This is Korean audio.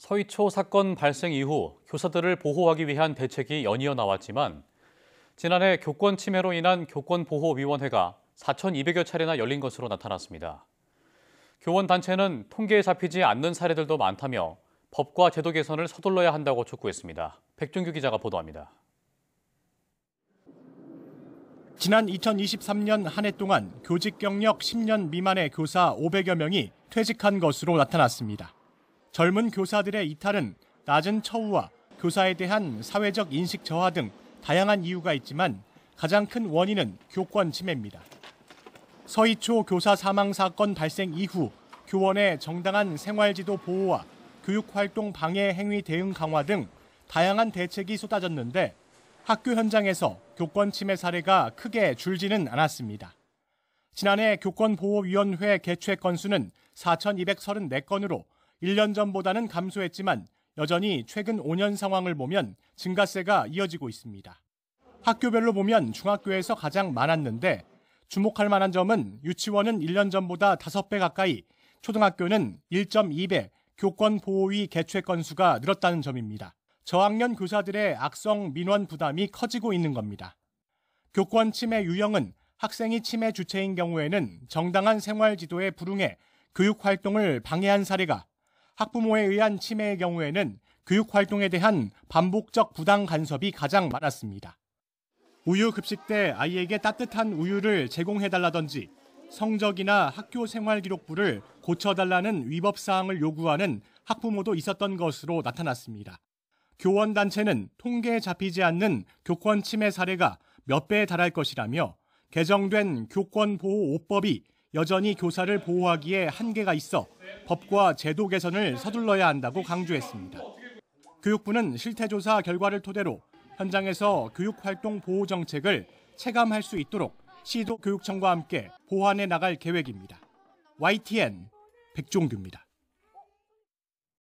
서희초 사건 발생 이후 교사들을 보호하기 위한 대책이 연이어 나왔지만 지난해 교권 침해로 인한 교권보호위원회가 4,200여 차례나 열린 것으로 나타났습니다. 교원단체는 통계에 잡히지 않는 사례들도 많다며 법과 제도 개선을 서둘러야 한다고 촉구했습니다. 백준규 기자가 보도합니다. 지난 2023년 한 해 동안 교직 경력 10년 미만의 교사 500여 명이 퇴직한 것으로 나타났습니다. 젊은 교사들의 이탈은 낮은 처우와 교사에 대한 사회적 인식 저하 등 다양한 이유가 있지만 가장 큰 원인은 교권 침해입니다. 서희초 교사 사망 사건 발생 이후 교원의 정당한 생활지도 보호와 교육활동 방해 행위 대응 강화 등 다양한 대책이 쏟아졌는데 학교 현장에서 교권 침해 사례가 크게 줄지는 않았습니다. 지난해 교권보호위원회 개최 건수는 4,234건으로 1년 전보다는 감소했지만 여전히 최근 5년 상황을 보면 증가세가 이어지고 있습니다. 학교별로 보면 중학교에서 가장 많았는데 주목할 만한 점은 유치원은 1년 전보다 5배 가까이, 초등학교는 1.2배 교권보호위 개최 건수가 늘었다는 점입니다. 저학년 교사들의 악성 민원 부담이 커지고 있는 겁니다. 교권 침해 유형은 학생이 침해 주체인 경우에는 정당한 생활 지도에 불응해 교육 활동을 방해한 사례가, 학부모에 의한 침해의 경우에는 교육 활동에 대한 반복적 부당 간섭이 가장 많았습니다. 우유 급식 때 아이에게 따뜻한 우유를 제공해달라든지 성적이나 학교 생활 기록부를 고쳐달라는 위법 사항을 요구하는 학부모도 있었던 것으로 나타났습니다. 교원단체는 통계에 잡히지 않는 교권 침해 사례가 몇 배에 달할 것이라며 개정된 교권보호5법이 여전히 교사를 보호하기에 한계가 있어 법과 제도 개선을 서둘러야 한다고 강조했습니다. 교육부는 실태조사 결과를 토대로 현장에서 교육활동 보호 정책을 체감할 수 있도록 시도교육청과 함께 보완해 나갈 계획입니다. YTN 백종규입니다.